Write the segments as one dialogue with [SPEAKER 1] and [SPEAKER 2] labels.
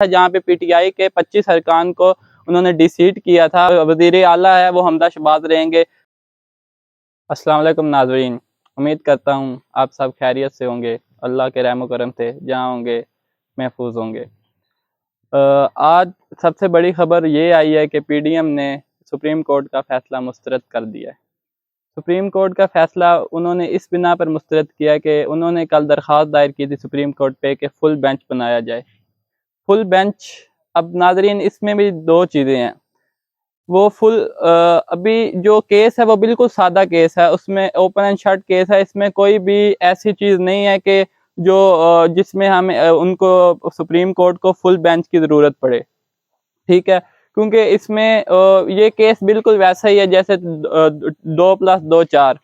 [SPEAKER 1] जहाँ पे पीटीआई के 25 अरकान को उन्होंने डिसीट किया था। वज़ीर आला है वो हमदा शहबाज रहेंगे। अस्सलाम वालेकुम नाज़रीन, उम्मीद करता हूँ आप सब खैरियत से होंगे, अल्लाह के रहम करम से जहाँ होंगे महफूज होंगे। आज सबसे बड़ी खबर ये आई है कि पीडीएम ने सुप्रीम कोर्ट का फैसला मुस्तरद कर दिया है। सुप्रीम कोर्ट का फैसला उन्होंने इस बिना पर मुस्तरद किया कि उन्होंने कल दरख्वास्त दायर की थी सुप्रीम कोर्ट पे कि फुल बेंच बनाया जाए। फुल बेंच, अब नाजरीन इसमें भी दो चीज़ें हैं। वो फुल अभी जो केस है वो बिल्कुल सादा केस है, उसमें ओपन एंड शट केस है। इसमें कोई भी ऐसी चीज़ नहीं है कि जो जिसमें हमें उनको सुप्रीम कोर्ट को फुल बेंच की ज़रूरत पड़े, ठीक है। क्योंकि इसमें ये केस बिल्कुल वैसा ही है जैसे 2+2=4,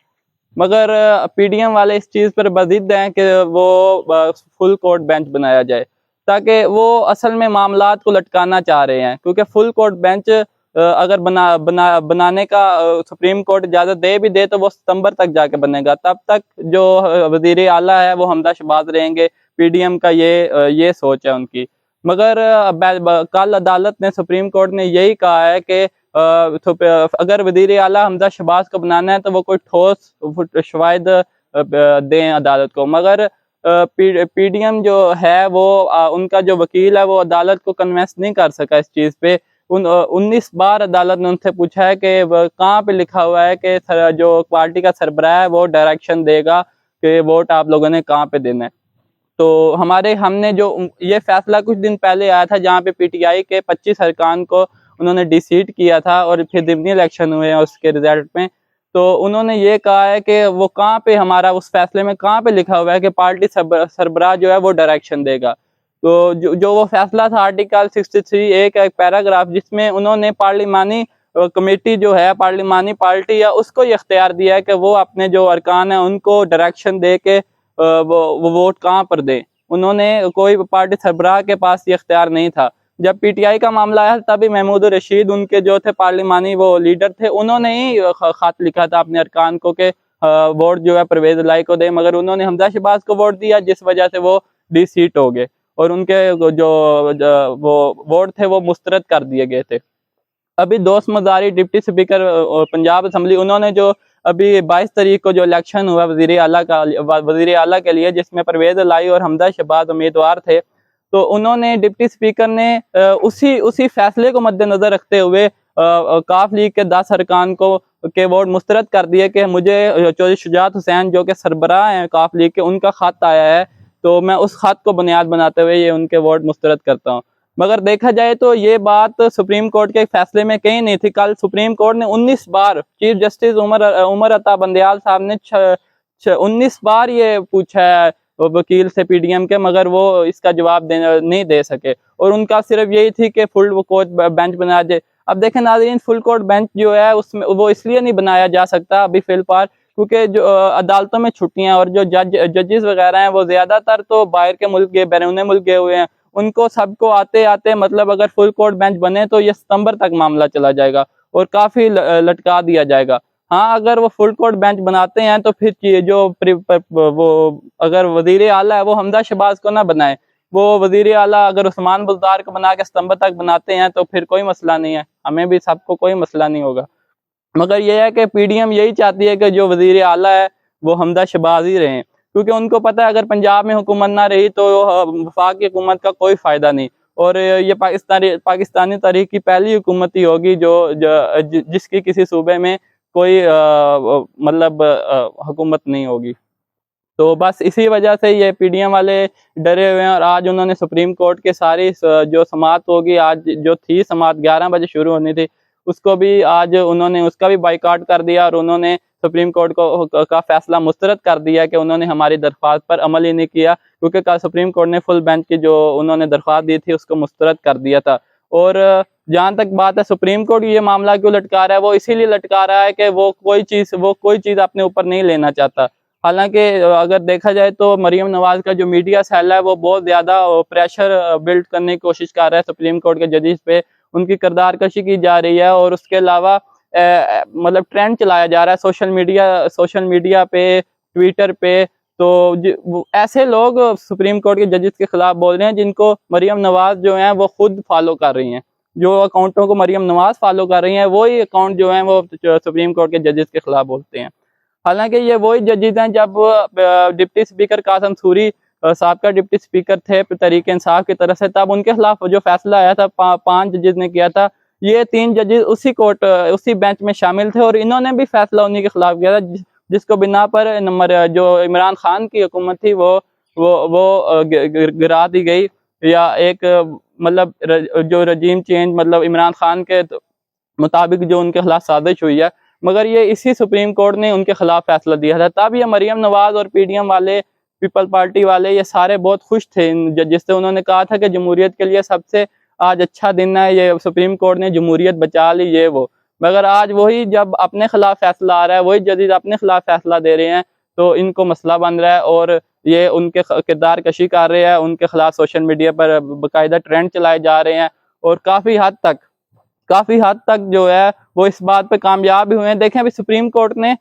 [SPEAKER 1] मगर पीडीएम वाले इस चीज़ पर बज़िद हैं कि वो फुल कोर्ट बेंच बनाया जाए, ताकि वो असल में मामलात को लटकाना चाह रहे हैं। क्योंकि फुल कोर्ट बेंच अगर बनाने का सुप्रीम कोर्ट इजाज़त दे तो वो सितंबर तक जाके बनेगा। तब तक जो वज़ीर आला है वो हमदा शहबाज रहेंगे। पीडीएम का ये सोच है उनकी। मगर कल अदालत ने, सुप्रीम कोर्ट ने यही कहा है कि अगर वज़ीर आला हमदा शहबाज को बनाना है तो वो कोई ठोस शवाहिद दें अदालत को। मगर पीडीएम जो है वो उनका जो वकील है वो अदालत को कन्विंस नहीं कर सका इस चीज़ पे। 19 बार अदालत ने उनसे पूछा है कि कहाँ पे लिखा हुआ है कि जो पार्टी का सरबराह है वो डायरेक्शन देगा कि वोट आप लोगों ने कहाँ पे देना है। तो हमने जो ये फैसला कुछ दिन पहले आया था जहाँ पे पीटीआई के 25 अरकान को उन्होंने डिसीट किया था और फिर ज़िमनी इलेक्शन हुए हैं उसके रिजल्ट में। तो उन्होंने ये कहा है कि वो कहाँ पे हमारा उस फैसले में कहाँ पे लिखा हुआ है कि पार्टी सरबराह जो है वो डायरेक्शन देगा। तो जो वो फैसला था आर्टिकल 63 एक पैराग्राफ, जिसमें उन्होंने पार्लिमानी कमेटी जो है, पार्लिमानी पार्टी है, उसको ये इख्तियार दिया है कि वो अपने जो अरकान हैं उनको डायरेक्शन दे के वो वोट कहाँ पर दें। उन्होंने कोई पार्टी सरबराह के पास ये इख्तियार नहीं था। जब पीटीआई का मामला आया तभी महमूद रशीद उनके जो थे पार्लिमानी वो लीडर थे, उन्होंने ही खत लिखा था अपने अरकान को कि वोट जो है परवेज लाई को दे, मगर उन्होंने हमजा शहबाज को वोट दिया, जिस वजह से वो डिसीट हो गए और उनके जो वो वोट थे वो मुस्तरद कर दिए गए थे। अभी दोस्त Mazari deputy speaker Punjab assembly, उन्होंने जो अभी 22 तारीख को जो इलेक्शन हुआ वज़ीर आला के लिए, जिसमें परवेज लाई और हमदा शहबाज उम्मीदवार थे, तो उन्होंने डिप्टी स्पीकर ने उसी फैसले को मद्देनजर रखते हुए काफ लीग के 10 अरकान को के वोट मुस्तरद कर दिए कि मुझे चौधरी शुजात हुसैन जो कि सरबराह हैं काफ लीग के, उनका खत आया है, तो मैं उस खत को बुनियाद बनाते हुए ये उनके वोट मुस्तरद करता हूँ। मगर देखा जाए तो ये बात सुप्रीम कोर्ट के फैसले में कहीं नहीं थी। कल सुप्रीम कोर्ट ने 19 बार, चीफ जस्टिस उमर अता बंदयाल साहब ने 19 बार ये पूछा है वकील से पीडीएम के, मगर वो इसका जवाब नहीं दे सके, और उनका सिर्फ यही थी कि फुल कोर्ट बेंच बनाया जाए। अब देखें नाज़रीन, फुल कोर्ट बेंच जो है उसमें वो इसलिए नहीं बनाया जा सकता अभी फिलहाल क्योंकि जो अदालतों में छुट्टियां, और जो जजेस वगैरह हैं वो ज्यादातर तो बाहर के मुल्क गए, बैरून मुल्क गए हुए हैं। उनको सबको आते आते, मतलब अगर फुल कोर्ट बेंच बने तो ये सितंबर तक मामला चला जाएगा और काफी लटका दिया जाएगा। हाँ, अगर वो फुल कोर्ट बेंच बनाते हैं तो फिर जो वो अगर वजीर आला है वो हमदा शहबाज को ना बनाए, वो वजीर आला अगर उस्मान बुज़दार को बना के सितंबर तक बनाते हैं तो फिर कोई मसला नहीं है, हमें भी सबको कोई मसला नहीं होगा। मगर यह है कि पीडीएम यही चाहती है कि जो वजीर आला है वो हमदा शहबाज ही रहें, क्योंकि उनको पता है अगर पंजाब में हुकूमत ना रही तो वफाकी हुकूमत का कोई फ़ायदा नहीं, और ये पाकिस्तानी तारीख की पहली हुकूमत ही होगी जिसकी किसी सूबे में कोई मतलब हुकूमत नहीं होगी। तो बस इसी वजह से ये पीडीएम वाले डरे हुए हैं, और आज उन्होंने सुप्रीम कोर्ट के सारी जो समाअत होगी, आज जो थी समाअत 11 बजे शुरू होनी थी, उसको भी आज उन्होंने उसका भी बाइकाट कर दिया, और उन्होंने सुप्रीम कोर्ट का फैसला मुस्तरद कर दिया कि उन्होंने हमारी दरख्वास्त पर अमल ही नहीं किया, क्योंकि कल सुप्रीम कोर्ट ने फुल बेंच की जो उन्होंने दरख्वास्त दी थी उसको मुस्तरद कर दिया था। और जहाँ तक बात है सुप्रीम कोर्ट ये मामला क्यों लटका रहा है, वो इसीलिए लटका रहा है कि वो कोई चीज़ अपने ऊपर नहीं लेना चाहता। हालांकि अगर देखा जाए तो मरीम नवाज का जो मीडिया सेल है वो बहुत ज़्यादा प्रेशर बिल्ड करने की कोशिश कर रहा है सुप्रीम कोर्ट के जजेस पे, उनकी किरदार कशी की जा रही है, और उसके अलावा मतलब ट्रेंड चलाया जा रहा है सोशल मीडिया पे, ट्विटर पे, तो ऐसे लोग सुप्रीम कोर्ट के जजेस के खिलाफ बोल रहे हैं जिनको मरियम नवाज जो हैं वो खुद फॉलो कर रही हैं। जो अकाउंटों को मरियम नवाज फॉलो कर रही हैं वही अकाउंट जो हैं वो सुप्रीम कोर्ट के जजेस के खिलाफ बोलते हैं। हालांकि ये वही जजेस हैं जब डिप्टी स्पीकर कासम सूरी साबका डिप्टी स्पीकर थे तहरीक इंसाफ की तरफ से, तब उनके खिलाफ जो फैसला आया था 5 जजेस ने किया था। ये 3 जजेस उसी बेंच में शामिल थे और इन्होंने भी फैसला उन्हीं के खिलाफ किया था, जिसको बिना पर जो इमरान खान की हुकूमत थी वो गिरा दी गई, या एक मतलब जो रजीम चेंज मतलब इमरान खान के मुताबिक जो उनके खिलाफ साजिश हुई है, मगर ये इसी सुप्रीम कोर्ट ने उनके खिलाफ फैसला दिया था। तब ये मरियम नवाज और पीडीएम वाले, पीपल पार्टी वाले, ये सारे बहुत खुश थे इन जजेस से। उन्होंने कहा था कि जमहूरियत के लिए सबसे आज अच्छा दिन है, ये सुप्रीम कोर्ट ने जमहूरियत बचा ली ये वो। मगर आज वही जब अपने खिलाफ फैसला आ रहा है, वही जजेस अपने खिलाफ फैसला दे रहे हैं, तो इनको मसला बन रहा है और ये उनके किरदार कशी कर रहे हैं। उनके खिलाफ सोशल मीडिया पर बाकायदा ट्रेंड चलाए जा रहे हैं और काफी हद तक जो है वो इस बात पे कामयाब भी हुए हैं। देखें अभी सुप्रीम कोर्ट ने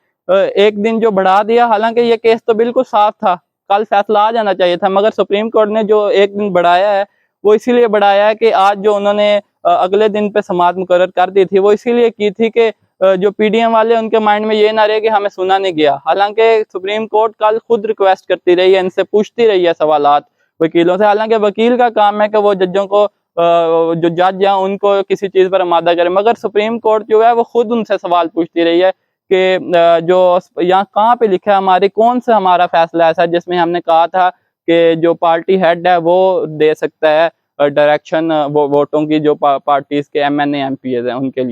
[SPEAKER 1] एक दिन जो बढ़ा दिया, हालांकि ये केस तो बिल्कुल साफ था, कल फैसला आ जाना चाहिए था, मगर सुप्रीम कोर्ट ने जो एक दिन बढ़ाया है वो इसीलिए बढ़ाया है कि आज जो उन्होंने अगले दिन पे समाअत मुकर्रर कर दी थी, वो इसीलिए की थी कि जो पीडीएम वाले उनके माइंड में ये ना रहे कि हमें सुना नहीं गया। हालांकि सुप्रीम कोर्ट कल खुद रिक्वेस्ट करती रही है, इनसे पूछती रही है सवालात वकीलों से। हालांकि वकील का काम है कि वो जजों को जो जज हैं उनको किसी चीज़ पर आमादा करें, मगर सुप्रीम कोर्ट जो है वो खुद उनसे सवाल पूछती रही है कि जो यहाँ कहाँ पे लिखा है, हमारी कौन सा हमारा फैसला ऐसा जिसमें हमने कहा था कि जो पार्टी हेड है वो दे सकता है डायरेक्शन वोटों की, जो पार्टीज के एमएनए एमपीएज हैं उनके लिए।